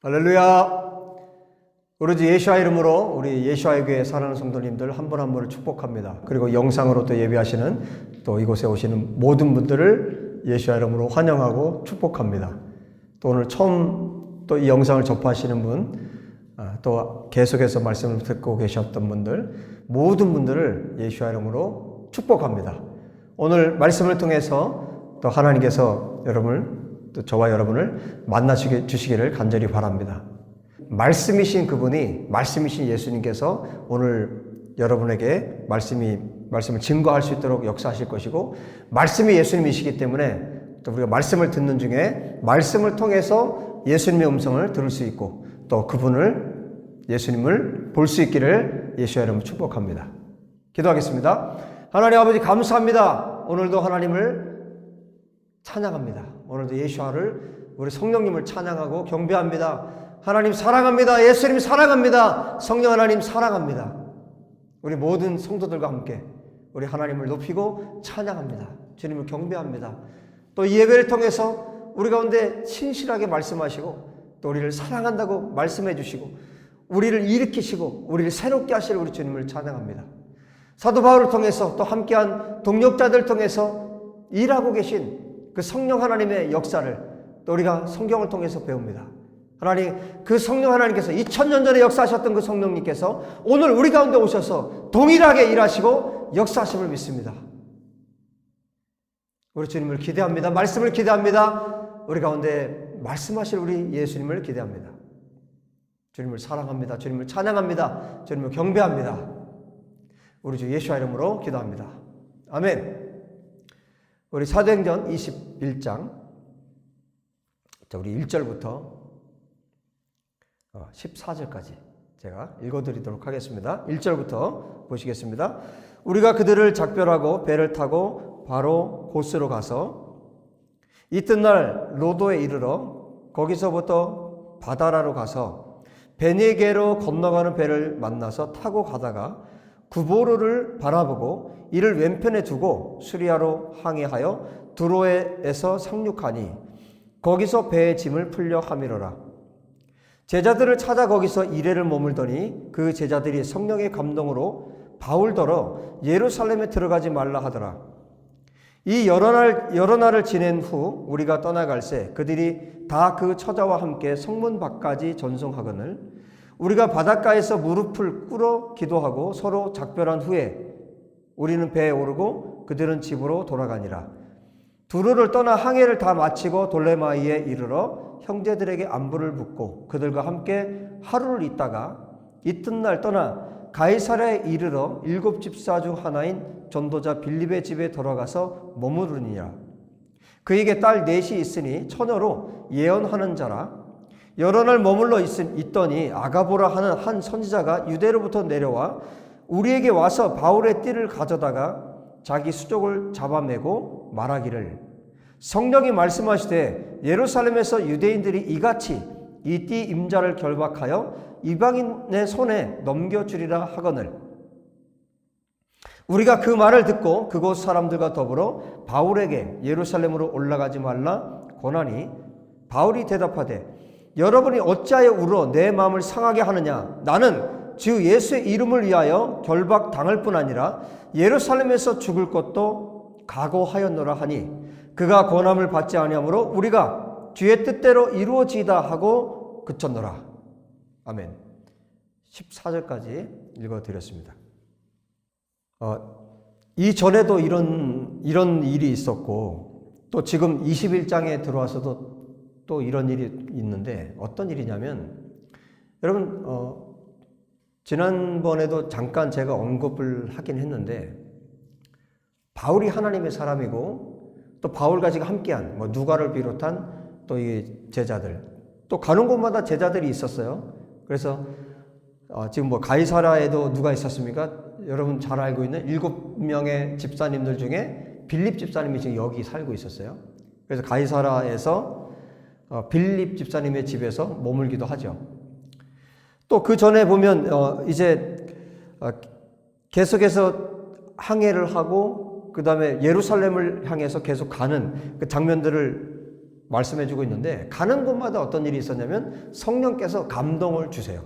할렐루야. 오로지 예수와 이름으로 우리 예수와 교회 사랑하는 성도님들 한 분 한 분을 축복합니다. 그리고 영상으로 또 예배하시는 또 이곳에 오시는 모든 분들을 예수와 이름으로 환영하고 축복합니다. 또 오늘 처음 또 이 영상을 접하시는 분, 또 계속해서 말씀을 듣고 계셨던 분들, 모든 분들을 예수와 이름으로 축복합니다. 오늘 말씀을 통해서 또 하나님께서 또 저와 여러분을 만나주시기를 간절히 바랍니다. 말씀이신 그분이, 말씀이신 예수님께서 오늘 여러분에게 말씀을 증거할 수 있도록 역사하실 것이고, 말씀이 예수님이시기 때문에 또 우리가 말씀을 듣는 중에 말씀을 통해서 예수님의 음성을 들을 수 있고, 또 예수님을 볼 수 있기를 예수와 여러분 축복합니다. 기도하겠습니다. 하나님 아버지 감사합니다. 오늘도 하나님을 찬양합니다. 오늘도 예수와를 우리 성령님을 찬양하고 경배합니다. 하나님 사랑합니다. 예수님 사랑합니다. 성령 하나님 사랑합니다. 우리 모든 성도들과 함께 우리 하나님을 높이고 찬양합니다. 주님을 경배합니다. 또 이 예배를 통해서 우리 가운데 신실하게 말씀하시고 또 우리를 사랑한다고 말씀해 주시고 우리를 일으키시고 우리를 새롭게 하실 우리 주님을 찬양합니다. 사도 바울을 통해서 또 함께한 동역자들 통해서 일하고 계신 그 성령 하나님의 역사를 또 우리가 성경을 통해서 배웁니다. 하나님, 그 성령 하나님께서 2000년 전에 역사하셨던 그 성령님께서 오늘 우리 가운데 오셔서 동일하게 일하시고 역사하심을 믿습니다. 우리 주님을 기대합니다. 말씀을 기대합니다. 우리 가운데 말씀하실 우리 예수님을 기대합니다. 주님을 사랑합니다. 주님을 찬양합니다. 주님을 경배합니다. 우리 주 예수와 이름으로 기도합니다. 아멘. 우리 사도행전 21장, 우리 1절부터 14절까지 제가 읽어드리도록 하겠습니다. 1절부터 보시겠습니다. 우리가 그들을 작별하고 배를 타고 바로 고스로 가서 이튿날 로도에 이르러 거기서부터 바다라로 가서 베네게로 건너가는 배를 만나서 타고 가다가 구보로를 바라보고 이를 왼편에 두고 수리아로 항해하여 두로에에서 상륙하니 거기서 배의 짐을 풀려 하미러라. 제자들을 찾아 거기서 이레를 머물더니 그 제자들이 성령의 감동으로 바울더러 예루살렘에 들어가지 말라 하더라. 이 여러 날을 지낸 후 우리가 떠나갈새 그들이 다 그 처자와 함께 성문 밖까지 전송하거늘 우리가 바닷가에서 무릎을 꿇어 기도하고 서로 작별한 후에 우리는 배에 오르고 그들은 집으로 돌아가니라. 두로를 떠나 항해를 다 마치고 돌레마이에 이르러 형제들에게 안부를 묻고 그들과 함께 하루를 있다가 이튿날 떠나 가이사랴에 이르러 7 집사 중 하나인 전도자 빌립의 집에 돌아가서 머무르니라. 그에게 딸 넷이 있으니 처녀로 예언하는 자라. 여러 날 머물러 있더니 아가보라 하는 한 선지자가 유대로부터 내려와 우리에게 와서 바울의 띠를 가져다가 자기 수족을 잡아매고 말하기를 성령이 말씀하시되 예루살렘에서 유대인들이 이같이 이 띠 임자를 결박하여 이방인의 손에 넘겨주리라 하거늘 우리가 그 말을 듣고 그곳 사람들과 더불어 바울에게 예루살렘으로 올라가지 말라 권하니 바울이 대답하되 여러분이 어찌하여 울어 내 마음을 상하게 하느냐 나는 주 예수의 이름을 위하여 결박 당할 뿐 아니라 예루살렘에서 죽을 것도 각오하였노라 하니 그가 권함을 받지 아니하므로 우리가 주의 뜻대로 이루어지이다 하고 그쳤노라. 아멘. 14절까지 읽어드렸습니다. 이전에도 이런 일이 있었고 또 지금 21장에 들어와서도 또 이런 일이 있는데 어떤 일이냐면 여러분 지난번에도 잠깐 제가 언급을 하긴 했는데 바울이 하나님의 사람이고 또 바울과 지금 함께한 누가를 비롯한 또 이 제자들 또 가는 곳마다 제자들이 있었어요. 그래서 지금 가이사랴에도 누가 있었습니까? 여러분 잘 알고 있는 7명의 집사님들 중에 빌립 집사님이 지금 여기 살고 있었어요. 그래서 가이사랴에서 빌립 집사님의 집에서 머물기도 하죠. 또 그 전에 보면 이제 계속해서 항해를 하고 그 다음에 예루살렘을 향해서 계속 가는 그 장면들을 말씀해주고 있는데 가는 곳마다 어떤 일이 있었냐면 성령께서 감동을 주세요.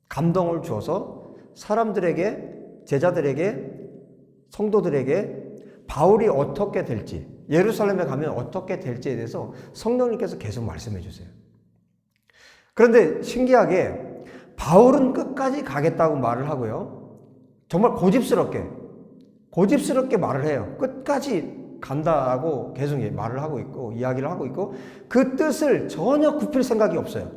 감동을 주어서 사람들에게, 제자들에게, 성도들에게 바울이 어떻게 될지, 예루살렘에 가면 어떻게 될지에 대해서 성령님께서 계속 말씀해 주세요. 그런데 신기하게 바울은 끝까지 가겠다고 말을 하고요. 정말 고집스럽게 말을 해요. 끝까지 간다고 계속 말을 하고 있고 이야기를 하고 있고 그 뜻을 전혀 굽힐 생각이 없어요.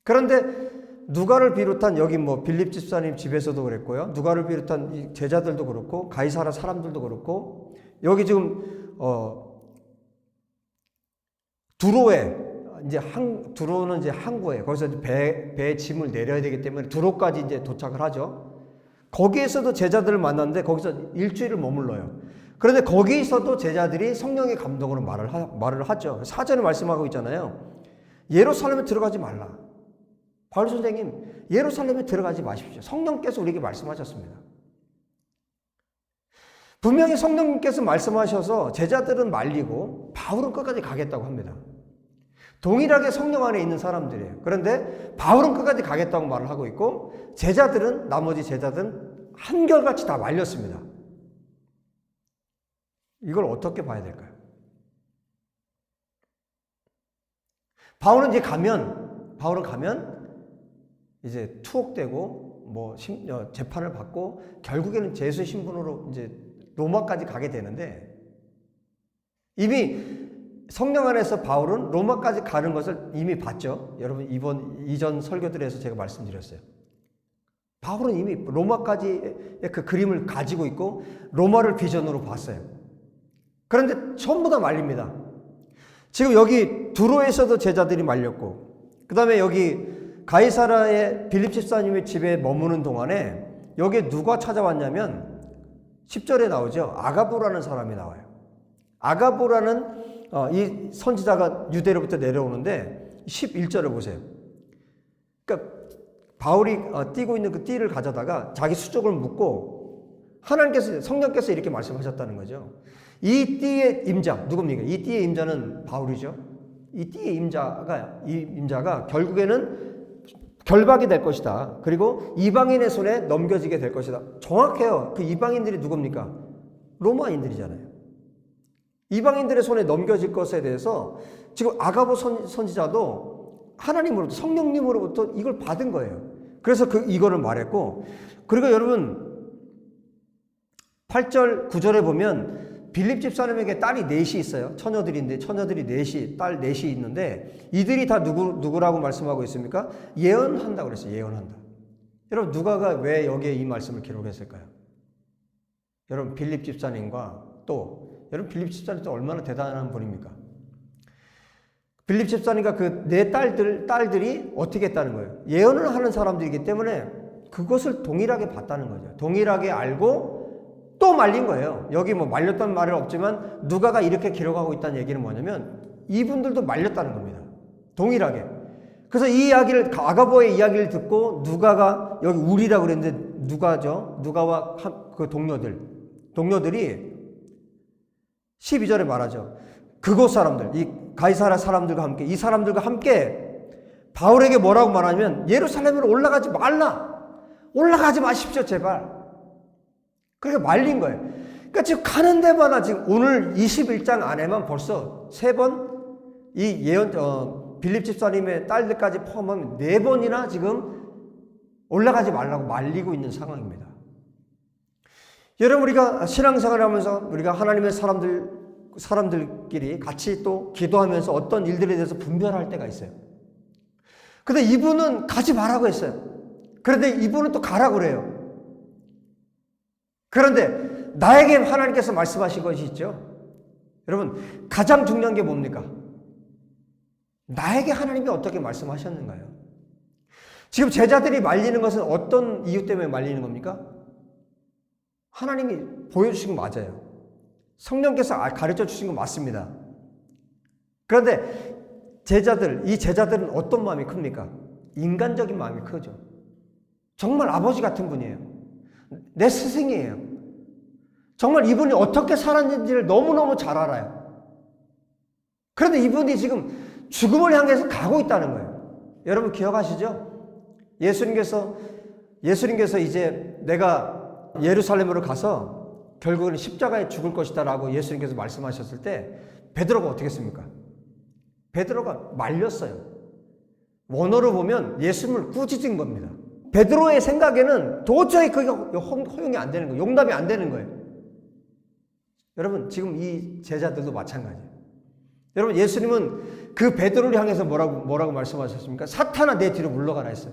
그런데 누가를 비롯한 여기 빌립 집사님 집에서도 그랬고요. 누가를 비롯한 이 제자들도 그렇고 가이사라 사람들도 그렇고 여기 지금 두로에 두로는 이제 항구에 거기서 배 짐을 내려야 되기 때문에 두로까지 이제 도착을 하죠. 거기에서도 제자들을 만났는데 거기서 일주일을 머물러요. 그런데 거기서도 제자들이 성령의 감동으로 말을 하죠. 사전에 말씀하고 있잖아요. 예루살렘에 들어가지 말라. 바울 선생님, 예루살렘에 들어가지 마십시오. 성령께서 우리에게 말씀하셨습니다. 분명히 성령님께서 말씀하셔서 제자들은 말리고 바울은 끝까지 가겠다고 합니다. 동일하게 성령 안에 있는 사람들이에요. 그런데 바울은 끝까지 가겠다고 말을 하고 있고 나머지 제자들은 한결같이 다 말렸습니다. 이걸 어떻게 봐야 될까요? 바울은 가면 이제 투옥되고 재판을 받고 결국에는 제수 신분으로 이제 로마까지 가게 되는데 이미 성령 안에서 바울은 로마까지 가는 것을 이미 봤죠. 여러분 이전 설교들에서 제가 말씀드렸어요. 바울은 이미 로마까지의 그 그림을 가지고 있고 로마를 비전으로 봤어요. 그런데 전부 다 말립니다. 지금 여기 두로에서도 제자들이 말렸고 그 다음에 여기 가이사라의 빌립 집사님의 집에 머무는 동안에 여기에 누가 찾아왔냐면 10절에 나오죠. 아가보라는 사람이 나와요. 아가보라는 이 선지자가 유대로부터 내려오는데 11절을 보세요. 그러니까 바울이 띠고 있는 그 띠를 가져다가 자기 수족을 묶고 성령께서 이렇게 말씀하셨다는 거죠. 이 띠의 임자 누굽니까? 이 띠의 임자는 바울이죠. 이 띠의 임자가 결국에는 결박이 될 것이다. 그리고 이방인의 손에 넘겨지게 될 것이다. 정확해요. 그 이방인들이 누굽니까? 로마인들이잖아요. 이방인들의 손에 넘겨질 것에 대해서 지금 아가보 선지자도 하나님으로부터 성령님으로부터 이걸 받은 거예요. 그래서 이거를 말했고 그리고 여러분 8절 9절에 보면 빌립 집사님에게 딸이 넷이 있어요. 처녀들인데 딸 넷이 있는데 이들이 다 누구라고 말씀하고 있습니까? 예언한다고 그랬어요. 예언한다. 여러분 누가가 왜 여기에 이 말씀을 기록했을까요? 여러분 빌립 집사님과 여러분 빌립 집사님도 얼마나 대단한 분입니까? 빌립 집사님과 그 네 딸들이 어떻게 했다는 거예요? 예언을 하는 사람들이기 때문에 그것을 동일하게 봤다는 거죠. 동일하게 알고 또 말린 거예요. 여기 말렸다는 말은 없지만 누가가 이렇게 기록하고 있다는 얘기는 뭐냐면 이분들도 말렸다는 겁니다. 동일하게. 그래서 이 이야기를 아가보의 이야기를 듣고 누가가 여기 우리라고 그랬는데 누가와 그 동료들이 12절에 말하죠. 그곳 사람들, 이 가이사라 사람들과 함께 이 사람들과 함께 바울에게 뭐라고 말하냐면 예루살렘으로 올라가지 마십시오 제발. 그렇게 말린 거예요. 그러니까 지금 가는 데마다 지금 오늘 21장 안에만 벌써 3번 이 빌립 집사님의 딸들까지 포함하면 4번이나 지금 올라가지 말라고 말리고 있는 상황입니다. 여러분 우리가 신앙생활을 하면서 우리가 하나님의 사람들끼리 같이 또 기도하면서 어떤 일들에 대해서 분별할 때가 있어요. 근데 이분은 가지 말라고 했어요. 그런데 이분은 또 가라고 그래요. 그런데 나에게 하나님께서 말씀하신 것이 있죠. 여러분 가장 중요한 게 뭡니까? 나에게 하나님이 어떻게 말씀하셨는가요? 지금 제자들이 말리는 것은 어떤 이유 때문에 말리는 겁니까? 하나님이 보여주신 거 맞아요. 성령께서 가르쳐 주신 거 맞습니다. 그런데 이 제자들은 어떤 마음이 큽니까? 인간적인 마음이 크죠. 정말 아버지 같은 분이에요. 내 스승이에요. 정말 이분이 어떻게 살았는지를 너무너무 잘 알아요. 그런데 이분이 지금 죽음을 향해서 가고 있다는 거예요. 여러분 기억하시죠? 예수님께서 이제 내가 예루살렘으로 가서 결국은 십자가에 죽을 것이다 라고 예수님께서 말씀하셨을 때 베드로가 어떻게 했습니까? 베드로가 말렸어요. 원어로 보면 예수님을 꾸짖은 겁니다. 베드로의 생각에는 도저히 그게 허용이 안 되는 거예요. 용납이 안 되는 거예요. 여러분 지금 이 제자들도 마찬가지예요. 여러분 예수님은 그 베드로를 향해서 뭐라고 말씀하셨습니까? 사탄아 내 뒤로 물러가라 했어요.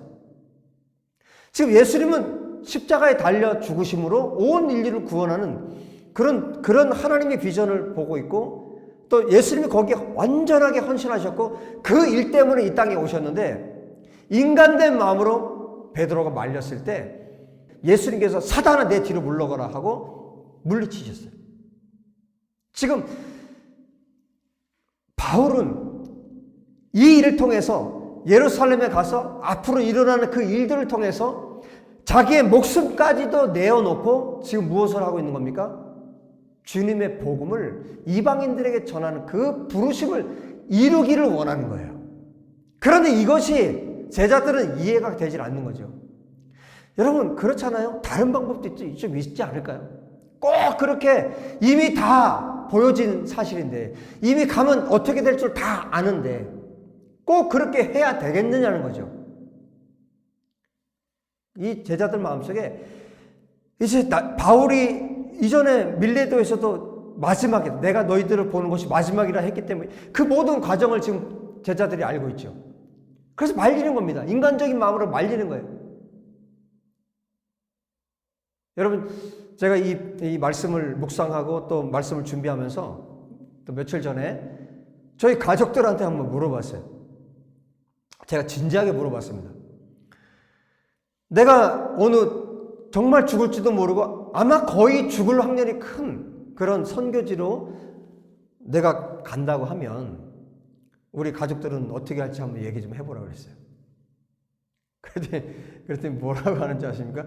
지금 예수님은 십자가에 달려 죽으심으로 온 인류를 구원하는 그런 하나님의 비전을 보고 있고, 또 예수님이 거기에 완전하게 헌신하셨고 그 일 때문에 이 땅에 오셨는데, 인간된 마음으로 베드로가 말렸을 때 예수님께서 사단아 내 뒤로 물러가라 하고 물리치셨어요. 지금 바울은 이 일을 통해서 예루살렘에 가서 앞으로 일어나는 그 일들을 통해서 자기의 목숨까지도 내어놓고 지금 무엇을 하고 있는 겁니까? 주님의 복음을 이방인들에게 전하는 그 부르심을 이루기를 원하는 거예요. 그런데 이것이 제자들은 이해가 되질 않는 거죠. 여러분 그렇잖아요. 다른 방법도 좀 있지 않을까요? 꼭 그렇게 이미 다 보여진 사실인데, 이미 가면 어떻게 될 줄 다 아는데 꼭 그렇게 해야 되겠느냐는 거죠. 이 제자들 마음속에 이제 바울이 이전에 밀레도에서도 마지막에 내가 너희들을 보는 것이 마지막이라 했기 때문에 그 모든 과정을 지금 제자들이 알고 있죠. 그래서 말리는 겁니다. 인간적인 마음으로 말리는 거예요. 여러분 제가 이 말씀을 묵상하고 또 말씀을 준비하면서 또 며칠 전에 저희 가족들한테 한번 물어봤어요. 제가 진지하게 물어봤습니다. 내가 정말 죽을지도 모르고 아마 거의 죽을 확률이 큰 그런 선교지로 내가 간다고 하면 우리 가족들은 어떻게 할지 한번 얘기 좀 해보라고 그랬어요. 그랬더니 뭐라고 하는지 아십니까?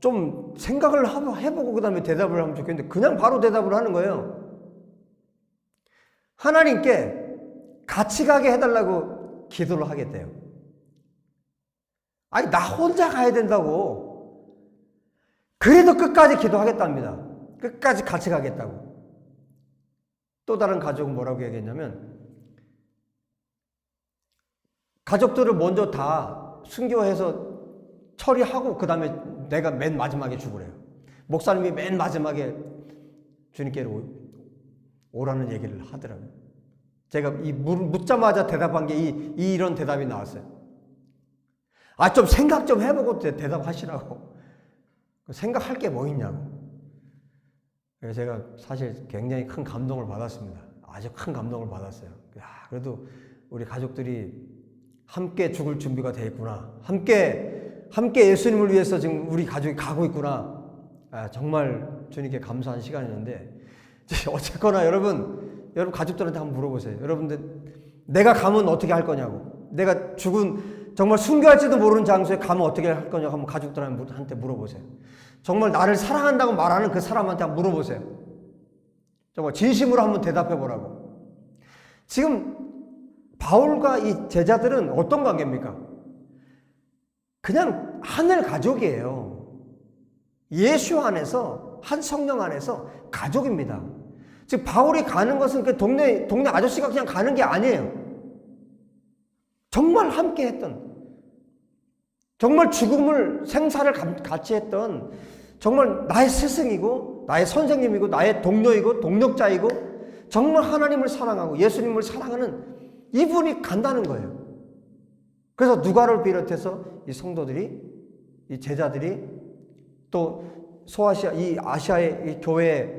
좀 생각을 해보고 그 다음에 대답을 하면 좋겠는데 그냥 바로 대답을 하는 거예요. 하나님께 같이 가게 해달라고 기도를 하겠대요. 아니 나 혼자 가야 된다고. 그래도 끝까지 기도하겠답니다. 끝까지 같이 가겠다고. 또 다른 가족은 뭐라고 얘기했냐면, 가족들을 먼저 다 순교해서 처리하고 그 다음에 내가 맨 마지막에 죽으래요. 목사님이 맨 마지막에 주님께로 오라는 얘기를 하더라고요. 제가 묻자마자 대답한 게 이런 대답이 나왔어요. 좀 생각 좀 해보고 대답하시라고. 생각할 게 뭐 있냐고. 그래서 제가 사실 굉장히 큰 감동을 받았습니다. 아주 큰 감동을 받았어요. 그래도 우리 가족들이 함께 죽을 준비가 돼 있구나. 함께 예수님을 위해서 지금 우리 가족이 가고 있구나. 정말 주님께 감사한 시간이었는데, 어쨌거나 여러분 가족들한테 한번 물어보세요. 여러분들 내가 가면 어떻게 할 거냐고. 내가 정말 순교할지도 모르는 장소에 가면 어떻게 할 거냐고 한번 가족들한테 물어보세요. 정말 나를 사랑한다고 말하는 그 사람한테 한번 물어보세요. 정말 진심으로 한번 대답해 보라고. 지금 바울과 이 제자들은 어떤 관계입니까? 그냥 하늘 가족이에요. 예수 안에서, 한 성령 안에서 가족입니다. 즉 바울이 가는 것은 그 동네 아저씨가 그냥 가는 게 아니에요. 정말 함께 했던, 정말 생사를 같이 했던, 정말 나의 스승이고 나의 선생님이고 나의 동료이고 동력자이고, 정말 하나님을 사랑하고 예수님을 사랑하는 이분이 간다는 거예요. 그래서 누가를 비롯해서 이 성도들이, 이 제자들이, 또 소아시아, 이 아시아의 이 교회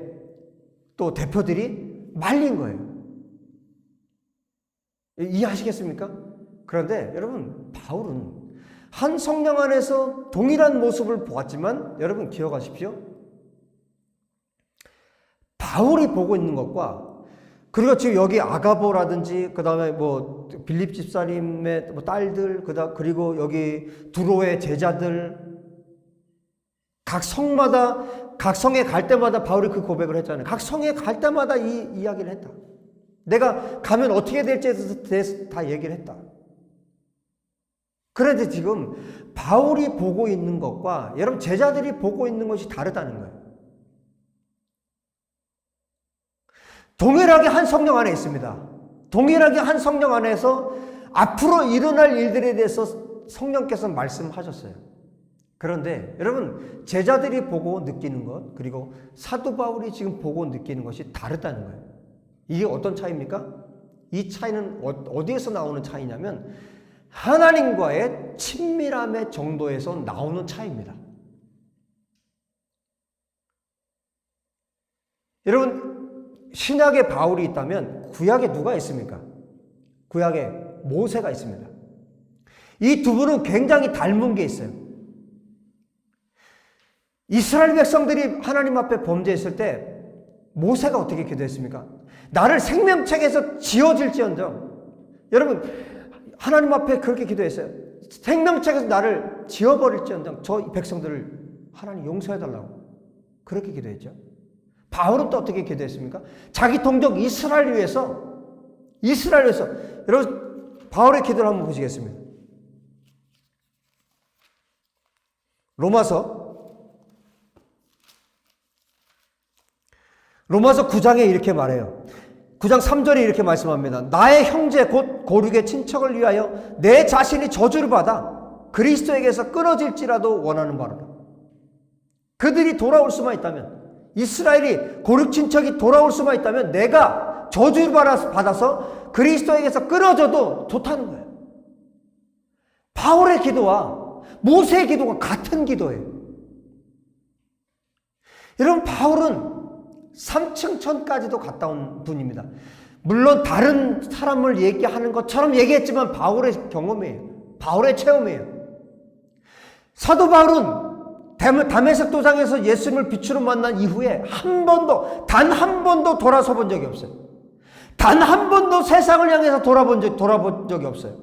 또 대표들이 말린 거예요. 이해하시겠습니까? 그런데 여러분, 바울은 한 성령 안에서 동일한 모습을 보았지만, 여러분 기억하십시오. 바울이 보고 있는 것과, 그리고 지금 여기 아가보라든지, 그 다음에 빌립 집사님의 딸들, 그리고 여기 두로의 제자들, 각 성에 갈 때마다 바울이 그 고백을 했잖아요. 각 성에 갈 때마다 이 이야기를 했다. 내가 가면 어떻게 될지에 대해서 다 얘기를 했다. 그런데 지금 바울이 보고 있는 것과 여러분 제자들이 보고 있는 것이 다르다는 거예요. 동일하게 한 성령 안에 있습니다. 동일하게 한 성령 안에서 앞으로 일어날 일들에 대해서 성령께서 말씀하셨어요. 그런데 여러분 제자들이 보고 느끼는 것 그리고 사도 바울이 지금 보고 느끼는 것이 다르다는 거예요. 이게 어떤 차이입니까? 이 차이는 어디에서 나오는 차이냐면 하나님과의 친밀함의 정도에서 나오는 차이입니다. 여러분 신약에 바울이 있다면 구약에 누가 있습니까? 구약에 모세가 있습니다. 이 두 분은 굉장히 닮은 게 있어요. 이스라엘 백성들이 하나님 앞에 범죄했을 때 모세가 어떻게 기도했습니까? 나를 생명책에서 지워질지언정. 여러분 하나님 앞에 그렇게 기도했어요. 생명책에서 나를 지워버릴지언정 저 백성들을 하나님 용서해달라고 그렇게 기도했죠. 바울은 또 어떻게 기도했습니까? 자기 동족 이스라엘을 위해서 여러분 바울의 기도를 한번 보시겠습니다. 로마서 9장에 이렇게 말해요. 9장 3절에 이렇게 말씀합니다. 나의 형제 곧 고륙의 친척을 위하여 내 자신이 저주를 받아 그리스도에게서 끊어질지라도 원하는 바로라. 그들이 돌아올 수만 있다면 이스라엘이 고륙 친척이 돌아올 수만 있다면 내가 저주를 받아서 그리스도에게서 끊어져도 좋다는 거예요. 바울의 기도와 모세의 기도가 같은 기도예요. 여러분 바울은 3층 천까지도 갔다 온 분입니다. 물론 다른 사람을 얘기하는 것처럼 얘기했지만 바울의 경험이에요. 바울의 체험이에요. 사도 바울은 다메섹 도상에서 예수님을 빛으로 만난 이후에 단 한 번도 돌아서 본 적이 없어요. 단 한 번도 세상을 향해서 돌아본 적이 없어요.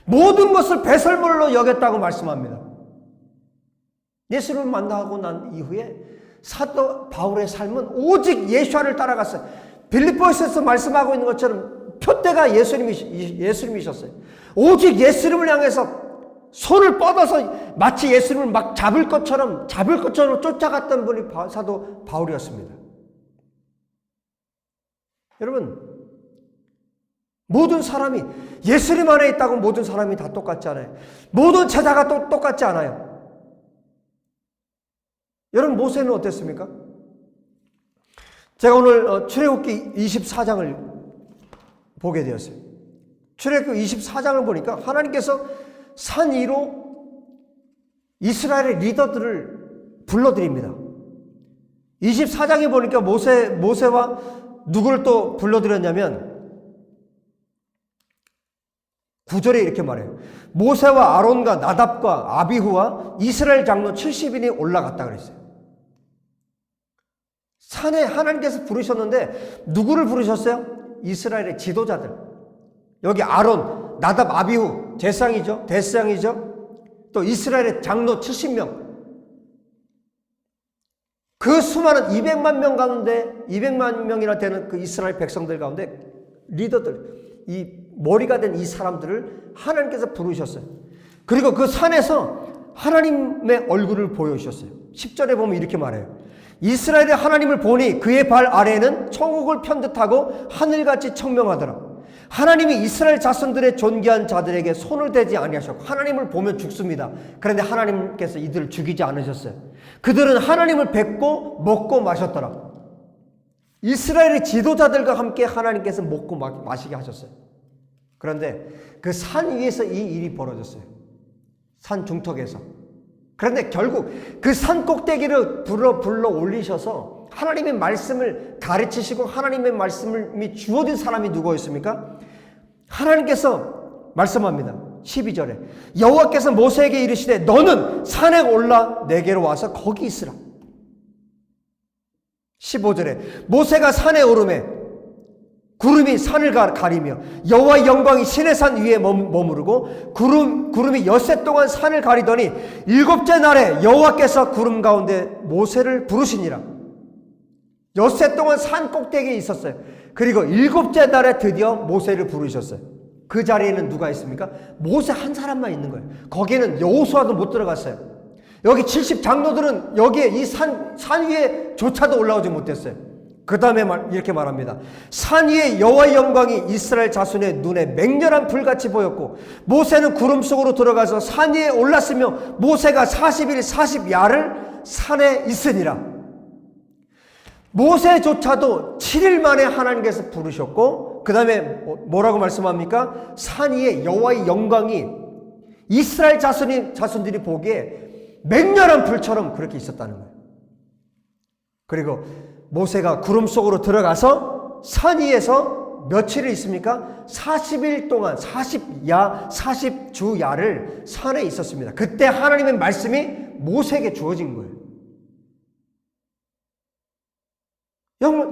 모든 것을 배설물로 여겼다고 말씀합니다. 예수님을 만나고 난 이후에 사도 바울의 삶은 오직 예수를 따라갔어요. 빌립보에서 말씀하고 있는 것처럼 표대가 예수님이셨어요. 오직 예수님을 향해서 손을 뻗어서 마치 예수님을 막 잡을 것처럼 쫓아갔던 분이 사도 바울이었습니다. 여러분 모든 사람이 예수님 안에 있다고 모든 사람이 다 똑같지 않아요. 모든 제자가 똑같지 않아요. 여러분 모세는 어땠습니까? 제가 오늘 출애굽기 24장을 보게 되었어요. 출애굽기 24장을 보니까 하나님께서 산 위로 이스라엘의 리더들을 불러드립니다. 24장에 보니까 모세와 누구를 또 불러드렸냐면 9절에 이렇게 말해요. 모세와 아론과 나답과 아비후와 이스라엘 장로 70인이 올라갔다 그랬어요. 산에 하나님께서 부르셨는데 누구를 부르셨어요? 이스라엘의 지도자들. 여기 아론, 나답, 아비후 대상이죠. 또 이스라엘의 장로 70명. 그 수많은 200만 명 가운데 200만 명이나 되는 그 이스라엘 백성들 가운데 리더들, 이 머리가 된 이 사람들을 하나님께서 부르셨어요. 그리고 그 산에서 하나님의 얼굴을 보여주셨어요. 10절에 보면 이렇게 말해요. 이스라엘의 하나님을 보니 그의 발 아래에는 천국을 편듯하고 하늘같이 청명하더라. 하나님이 이스라엘 자손들의 존귀한 자들에게 손을 대지 아니하셨고 하나님을 보면 죽습니다. 그런데 하나님께서 이들을 죽이지 않으셨어요. 그들은 하나님을 뵙고 먹고 마셨더라. 이스라엘의 지도자들과 함께 하나님께서 먹고 마시게 하셨어요. 그런데 그 산 위에서 이 일이 벌어졌어요. 산 중턱에서. 그런데 결국 그 산 꼭대기를 불러 올리셔서 하나님의 말씀을 가르치시고 하나님의 말씀이 주어진 사람이 누구였습니까? 하나님께서 말씀합니다. 12절에 여호와께서 모세에게 이르시되 너는 산에 올라 내게로 와서 거기 있으라. 15절에 모세가 산에 오르매 구름이 산을 가리며 여호와의 영광이 시내산 위에 머무르고 구름이 엿새 동안 산을 가리더니 일곱째 날에 여호와께서 구름 가운데 모세를 부르시니라. 엿새 동안 산 꼭대기에 있었어요. 그리고 7째 날에 드디어 모세를 부르셨어요. 그 자리에는 누가 있습니까? 모세 한 사람만 있는 거예요. 거기에는 여호수아도 못 들어갔어요. 여기 70 장로들은 여기에 이 산 위에조차도 올라오지 못했어요. 그 다음에 이렇게 말합니다. 산 위에 여호와의 영광이 이스라엘 자손의 눈에 맹렬한 불같이 보였고 모세는 구름 속으로 들어가서 산 위에 올랐으며 모세가 40일 40야를 산에 있으니라. 모세조차도 7일 만에 하나님께서 부르셨고 그 다음에 뭐라고 말씀합니까? 산 위에 여호와의 영광이 이스라엘 자손들이 보기에 맹렬한 불처럼 그렇게 있었다는 거예요. 그리고 모세가 구름 속으로 들어가서 산 위에서 며칠을 있습니까? 40일 동안 40주야를 산에 있었습니다. 그때 하나님의 말씀이 모세에게 주어진 거예요.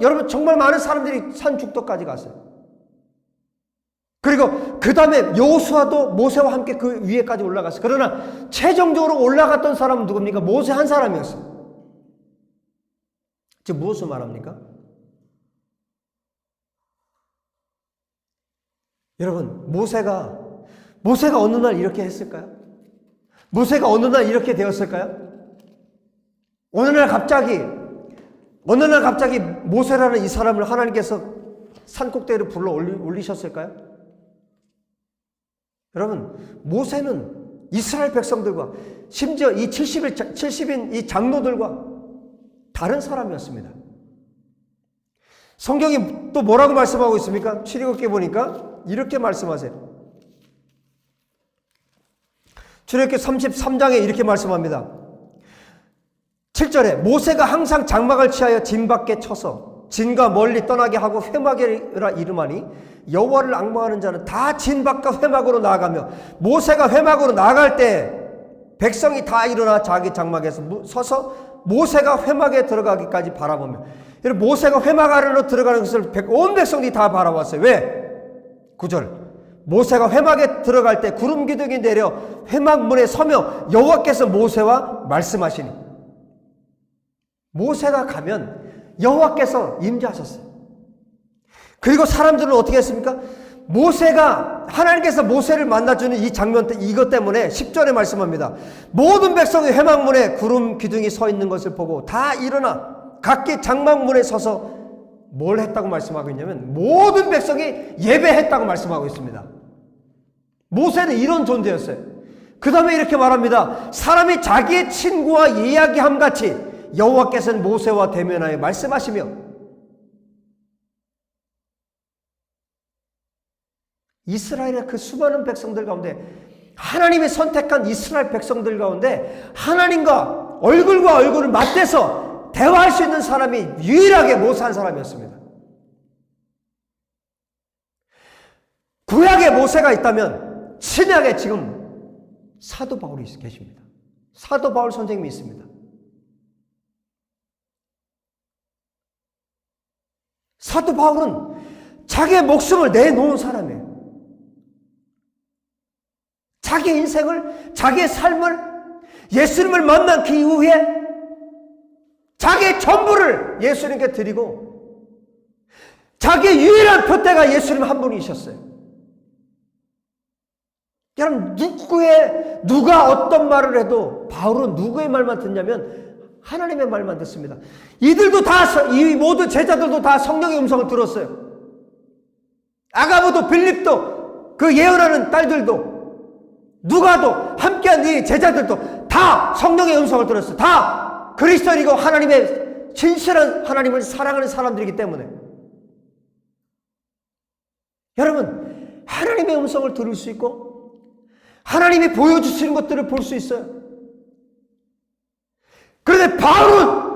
여러분 정말 많은 사람들이 산 죽도까지 갔어요. 그리고 그 다음에 여호수아도 모세와 함께 그 위에까지 올라갔어요. 그러나 최종적으로 올라갔던 사람은 누굽니까? 모세 한 사람이었어요. 지금 무엇을 말합니까? 여러분 모세가 어느 날 이렇게 했을까요? 모세가 어느 날 이렇게 되었을까요? 어느 날 갑자기 모세라는 이 사람을 하나님께서 산꼭대기로 불러 올리셨을까요? 여러분 모세는 이스라엘 백성들과 심지어 이 70인 이 장로들과 다른 사람이었습니다. 성경이 또 뭐라고 말씀하고 있습니까? 출애굽기 보니까 이렇게 말씀하세요. 출애굽기 33장에 이렇게 말씀합니다. 7절에 모세가 항상 장막을 취하여 진 밖에 쳐서 진과 멀리 떠나게 하고 회막이라 이름하니 여호와를 앙망하는 자는 다 진 밖과 회막으로 나아가며 모세가 회막으로 나아갈 때 백성이 다 일어나 자기 장막에서 서서 모세가 회막에 들어가기까지 바라보며 여러분 모세가 회막 안으로 들어가는 것을 온 백성들이 다 바라봤어요. 왜? 9절 모세가 회막에 들어갈 때 구름 기둥이 내려 회막 문에 서며 여호와께서 모세와 말씀하시니 모세가 가면 여호와께서 임재하셨어요. 그리고 사람들은 어떻게 했습니까? 하나님께서 모세를 만나주는 이 장면 때 이것 때문에 10절에 말씀합니다. 모든 백성이 회막문에 구름 기둥이 서 있는 것을 보고 다 일어나 각기 장막문에 서서 뭘 했다고 말씀하고 있냐면 모든 백성이 예배했다고 말씀하고 있습니다. 모세는 이런 존재였어요. 그 다음에 이렇게 말합니다. 사람이 자기의 친구와 이야기함 같이 여호와께서는 모세와 대면하여 말씀하시며 이스라엘의 그 수많은 백성들 가운데 하나님이 선택한 이스라엘 백성들 가운데 하나님과 얼굴과 얼굴을 맞대서 대화할 수 있는 사람이 유일하게 모세 한 사람이었습니다. 구약에 모세가 있다면 신약에 지금 사도 바울이 계십니다. 사도 바울 선생님이 있습니다. 사도 바울은 자기의 목숨을 내놓은 사람이에요. 자기 인생을, 자기의 삶을 예수님을 만난 그 이후에 자기의 전부를 예수님께 드리고 자기의 유일한 표대가 예수님 한 분이셨어요. 여러분 누가 어떤 말을 해도 바울은 누구의 말만 듣냐면 하나님의 말만 듣습니다. 이들도 이 모든 제자들도 다 성령의 음성을 들었어요. 아가부도 빌립도 그 예언하는 딸들도 누가도 함께한 이 제자들도 다 성령의 음성을 들었어요. 다 그리스도인이고 하나님의 진실한 하나님을 사랑하는 사람들이기 때문에 여러분 하나님의 음성을 들을 수 있고 하나님이 보여주시는 것들을 볼 수 있어요. 그런데 바울은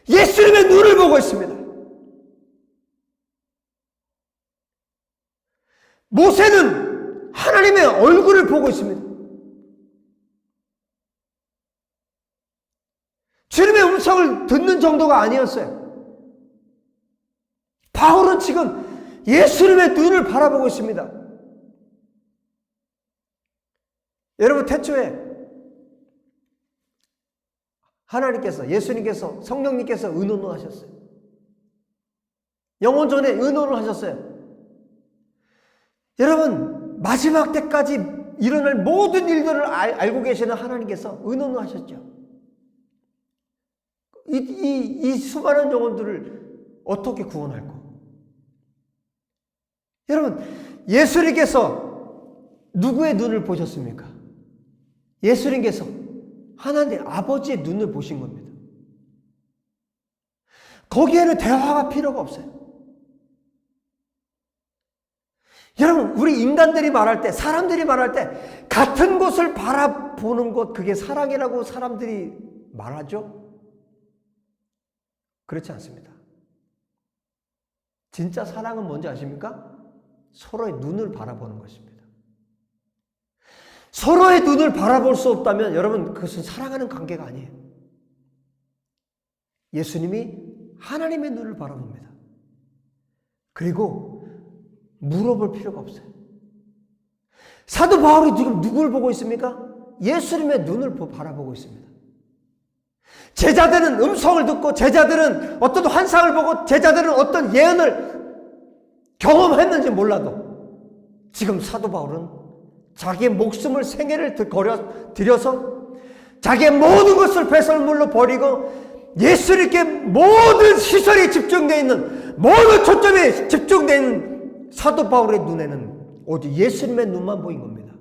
예수님의 눈을 보고 있습니다. 모세는 하나님의 얼굴을 보고 있습니다. 주님의 음성을 듣는 정도가 아니었어요. 바울은 지금 예수님의 눈을 바라보고 있습니다. 여러분 태초에 하나님께서 예수님께서 성령님께서 의논하셨어요. 영혼전에 의논을 하셨어요. 여러분, 마지막 때까지 일어날 모든 일들을 알고 계시는 하나님께서 의논을 하셨죠. 이 수많은 영혼들을 어떻게 구원할까? 여러분, 예수님께서 누구의 눈을 보셨습니까? 예수님께서 하나님 아버지의 눈을 보신 겁니다. 거기에는 대화가 필요가 없어요. 여러분, 우리 인간들이 말할 때, 사람들이 말할 때 같은 곳을 바라보는 것, 그게 사랑이라고 사람들이 말하죠? 그렇지 않습니다. 진짜 사랑은 뭔지 아십니까? 서로의 눈을 바라보는 것입니다. 서로의 눈을 바라볼 수 없다면 여러분, 그것은 사랑하는 관계가 아니에요. 예수님이 하나님의 눈을 바라봅니다. 그리고 물어볼 필요가 없어요. 사도 바울이 지금 누구를 보고 있습니까? 예수님의 눈을 바라보고 있습니다. 제자들은 음성을 듣고, 제자들은 어떤 환상을 보고, 제자들은 어떤 예언을 경험했는지 몰라도 지금 사도 바울은 자기의 목숨을 생애를 들여서 자기의 모든 것을 배설물로 버리고 예수님께 모든 시설이 집중되어 있는, 모든 초점이 집중되어 있는 사도 바울의 눈에는 오직 예수님의 눈만 보인 겁니다.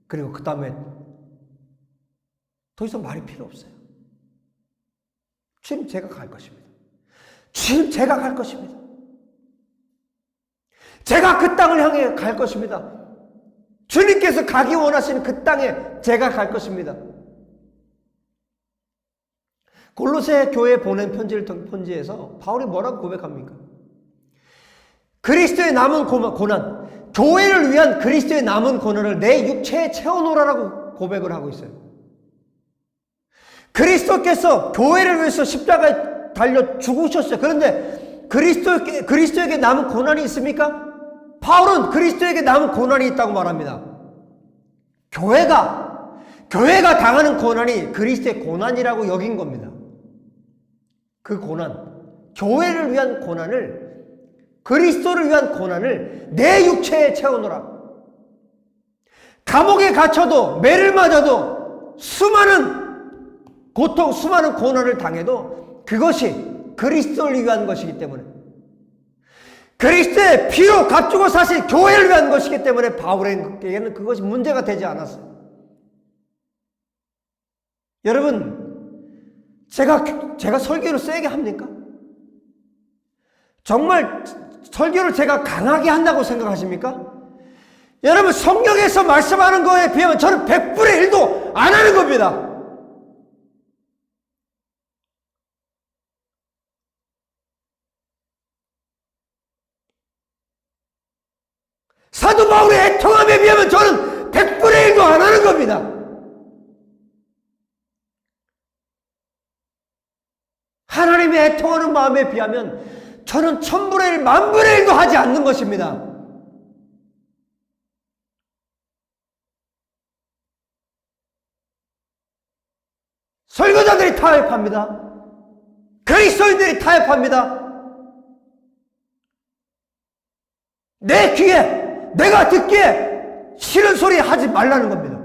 그리고 그 다음에 더 이상 말이 필요 없어요. 주님, 제가 갈 것입니다. 주님, 제가 갈 것입니다. 제가 그 땅을 향해 갈 것입니다. 주님께서 가기 원하시는 그 땅에 제가 갈 것입니다. 골로새 교회에 보낸 편지에서 바울이 뭐라고 고백합니까? 그리스도의 남은 고난, 교회를 위한 그리스도의 남은 고난을 내 육체에 채워놓으라고 고백을 하고 있어요. 그리스도께서 교회를 위해서 십자가에 달려 죽으셨어요. 그런데 그리스도에게 남은 고난이 있습니까? 바울은 그리스도에게 남은 고난이 있다고 말합니다. 교회가 당하는 고난이 그리스도의 고난이라고 여긴 겁니다. 그 고난, 교회를 위한 고난을, 그리스도를 위한 고난을 내 육체에 채워놓으라. 감옥에 갇혀도, 매를 맞아도, 수많은 고통, 수많은 고난을 당해도 그것이 그리스도를 위한 것이기 때문에, 그리스도의 피로 값주고 사신 교회를 위한 것이기 때문에 바울에게는 그것이 문제가 되지 않았어요. 여러분, 제가 설교를 세게 합니까? 정말 설교를 제가 강하게 한다고 생각하십니까? 여러분, 성경에서 말씀하는 거에 비하면 저는 100분의 1도 안 하는 겁니다. 사도 바울의 애통함에 비하면 저는 100분의 1도 안 하는 겁니다. 하나님의 애통하는 마음에 비하면 저는 1000분의 1, 10,000분의 1도 하지 않는 것입니다. 설교자들이 타협합니다. 그리스도인들이 타협합니다. 내 귀에, 내가 듣기에 싫은 소리 하지 말라는 겁니다.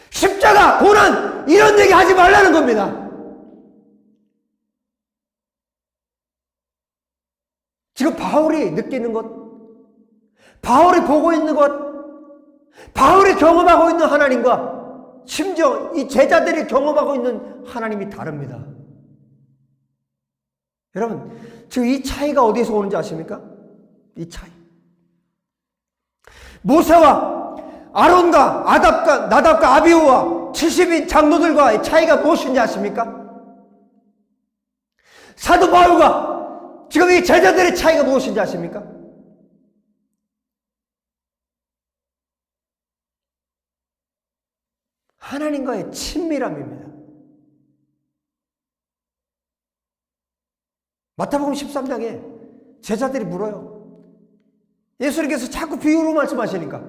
십자가, 고난, 이런 얘기 하지 말라는 겁니다. 지금 바울이 느끼는 것, 바울이 보고 있는 것, 바울이 경험하고 있는 하나님과 심지어 이 제자들이 경험하고 있는 하나님이 다릅니다. 여러분, 지금 이 차이가 어디서 오는지 아십니까? 이 차이. 모세와 아론과 나답과 아비후와 70인 장로들과의 차이가 무엇인지 아십니까? 사도 바울과 지금 이 제자들의 차이가 무엇인지 아십니까? 하나님과의 친밀함입니다. 마태복음 13장에 제자들이 물어요. 예수님께서 자꾸 비유로 말씀하시니까,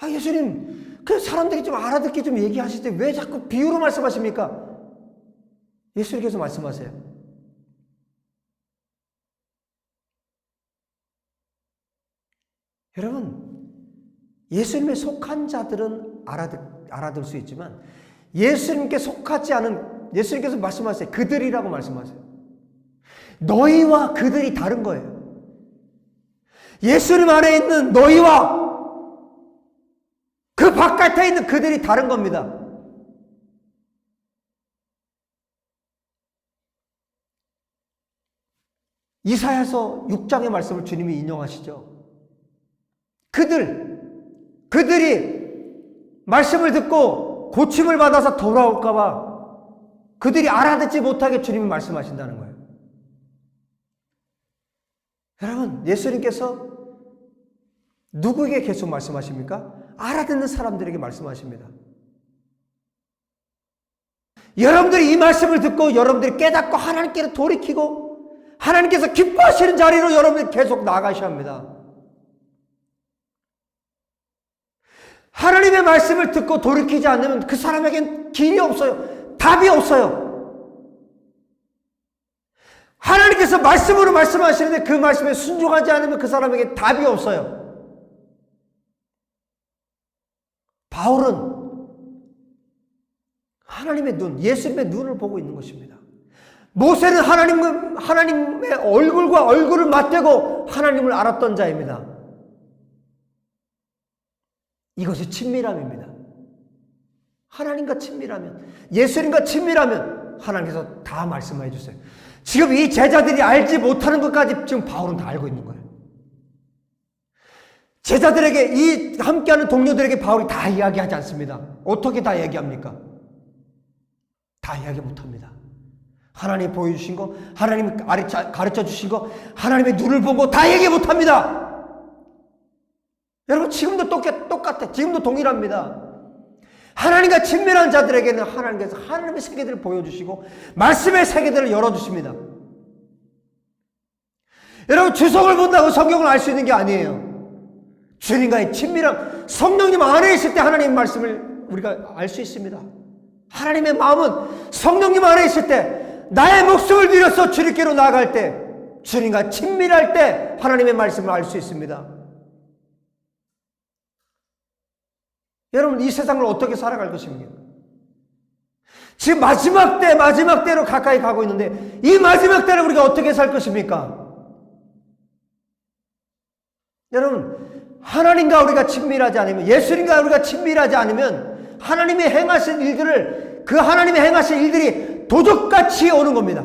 예수님, 그 사람들이 좀 알아듣게 좀 얘기하실 때 왜 자꾸 비유로 말씀하십니까? 예수님께서 말씀하세요. 여러분, 예수님에 속한 자들은 알아들 수 있지만 예수님께 속하지 않은, 예수님께서 말씀하세요. 그들이라고 말씀하세요. 너희와 그들이 다른 거예요. 예수님 안에 있는 너희와 그 바깥에 있는 그들이 다른 겁니다. 이사야서 6장의 말씀을 주님이 인용하시죠. 그들이 말씀을 듣고 고침을 받아서 돌아올까봐 그들이 알아듣지 못하게 주님이 말씀하신다는 거예요. 여러분, 예수님께서 누구에게 계속 말씀하십니까? 알아듣는 사람들에게 말씀하십니다. 여러분들이 이 말씀을 듣고 여러분들이 깨닫고 하나님께로 돌이키고 하나님께서 기뻐하시는 자리로 여러분들이 계속 나아가셔야 합니다. 하나님의 말씀을 듣고 돌이키지 않으면 그 사람에겐 길이 없어요. 답이 없어요. 하나님께서 말씀으로 말씀하시는데 그 말씀에 순종하지 않으면 그 사람에게 답이 없어요. 바울은 하나님의 눈, 예수님의 눈을 보고 있는 것입니다. 모세는 하나님의 얼굴과 얼굴을 맞대고 하나님을 알았던 자입니다. 이것이 친밀함입니다. 하나님과 친밀하면, 예수님과 친밀하면 하나님께서 다 말씀해 주세요. 지금 이 제자들이 알지 못하는 것까지 지금 바울은 다 알고 있는 거예요. 제자들에게, 이 함께하는 동료들에게 바울이 다 이야기하지 않습니다. 어떻게 다 얘기합니까? 다 이야기 못합니다. 하나님 보여주신 거, 하나님 가르쳐 주신 거, 하나님의 눈을 보고 다 얘기 못합니다. 여러분, 지금도 똑같아. 지금도 동일합니다. 하나님과 친밀한 자들에게는 하나님께서 하나님의 세계들을 보여주시고 말씀의 세계들을 열어주십니다. 여러분, 주석을 본다고 성경을 알 수 있는 게 아니에요. 주님과의 친밀한, 성령님 안에 있을 때 하나님의 말씀을 우리가 알 수 있습니다. 하나님의 마음은 성령님 안에 있을 때, 나의 목숨을 들여서 주님께로 나아갈 때, 주님과 친밀할 때 하나님의 말씀을 알 수 있습니다. 여러분, 이 세상을 어떻게 살아갈 것입니까? 지금 마지막 때로 가까이 가고 있는데 이 마지막 때를 우리가 어떻게 살 것입니까? 여러분, 하나님과 우리가 친밀하지 않으면, 예수님과 우리가 친밀하지 않으면 하나님이 행하신 일들을, 그 하나님이 행하신 일들이 도적같이 오는 겁니다.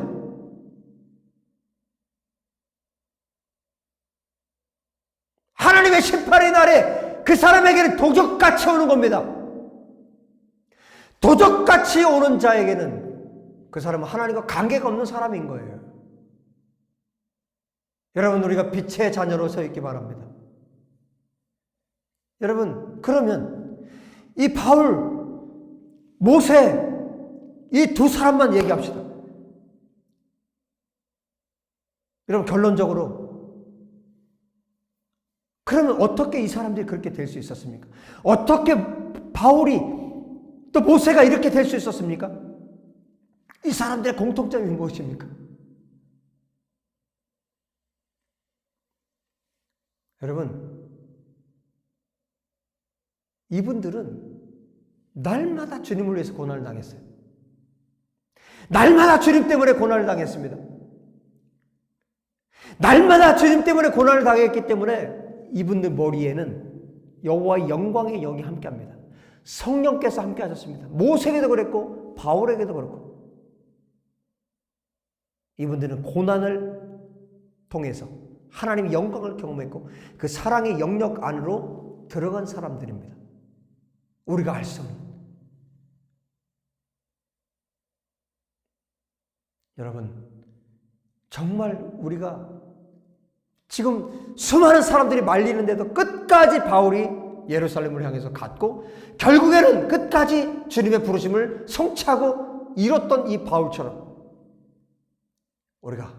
하나님의 심판의 날에 그 사람에게는 도적같이 오는 겁니다. 도적같이 오는 자에게는 그 사람은 하나님과 관계가 없는 사람인 거예요. 여러분, 우리가 빛의 자녀로 서 있기 바랍니다. 여러분, 그러면 이 바울, 모세, 이 두 사람만 얘기합시다. 여러분, 결론적으로 그러면 어떻게 이 사람들이 그렇게 될 수 있었습니까? 어떻게 바울이 또 모세가 이렇게 될 수 있었습니까? 이 사람들의 공통점이 무엇입니까? 여러분, 이분들은 날마다 주님을 위해서 고난을 당했어요. 날마다 주님 때문에 고난을 당했습니다. 날마다 주님 때문에 고난을 당했기 때문에 이분들 머리에는 여호와의 영광의 영이 함께합니다. 성령께서 함께하셨습니다. 모세에게도 그랬고 바울에게도 그렇고, 이분들은 고난을 통해서 하나님의 영광을 경험했고 그 사랑의 영역 안으로 들어간 사람들입니다. 우리가 알 수 없는. 여러분, 정말 우리가 지금 수많은 사람들이 말리는데도 끝까지 바울이 예루살렘을 향해서 갔고 결국에는 끝까지 주님의 부르심을 성취하고 이뤘던 이 바울처럼 우리가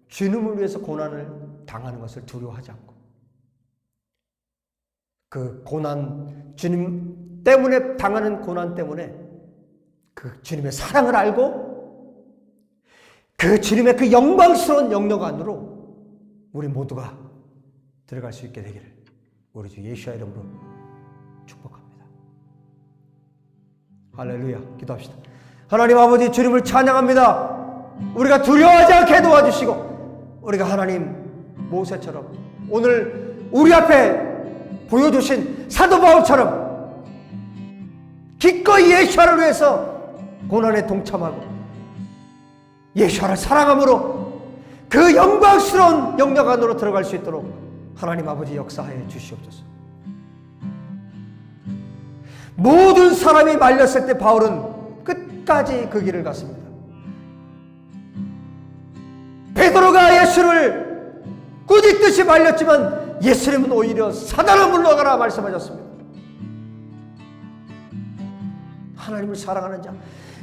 주님을 위해서 고난을 당하는 것을 두려워하지 않고, 그 고난, 주님 때문에 당하는 고난 때문에 그 주님의 사랑을 알고 그 주님의 그 영광스러운 영역 안으로 우리 모두가 들어갈 수 있게 되기를 우리 주 예수의 이름으로 축복합니다. 할렐루야. 기도합시다. 하나님 아버지, 주님을 찬양합니다. 우리가 두려워하지 않게 도와주시고, 우리가 하나님 모세처럼 오늘 우리 앞에 보여주신 사도 바울처럼 기꺼이 예수를 위해서 고난에 동참하고 예수를 사랑함으로 그 영광스러운 영역 안으로 들어갈 수 있도록 하나님 아버지 역사하여 주시옵소서. 모든 사람이 말렸을 때 바울은 끝까지 그 길을 갔습니다. 베드로가 예수를 꾸짖듯이 말렸지만 예수님은 오히려 사단아 물러가라 말씀하셨습니다. 하나님을 사랑하는 자,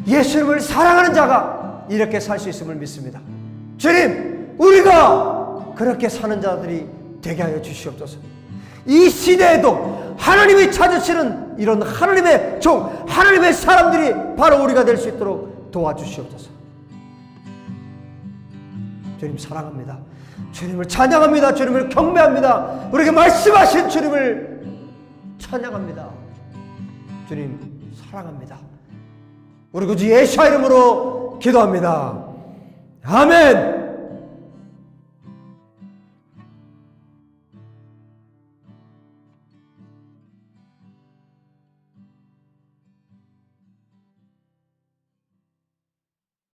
예수님을 사랑하는 자가 이렇게 살 수 있음을 믿습니다. 주님, 우리가 그렇게 사는 자들이 되게 하여 주시옵소서. 이 시대에도 하나님이 찾으시는 이런 하나님의 종, 하나님의 사람들이 바로 우리가 될 수 있도록 도와주시옵소서. 주님 사랑합니다. 주님을 찬양합니다. 주님을 경배합니다. 우리에게 말씀하신 주님을 찬양합니다. 주님 사랑합니다. 우리 구주 예수의 이름으로 기도합니다. 아멘.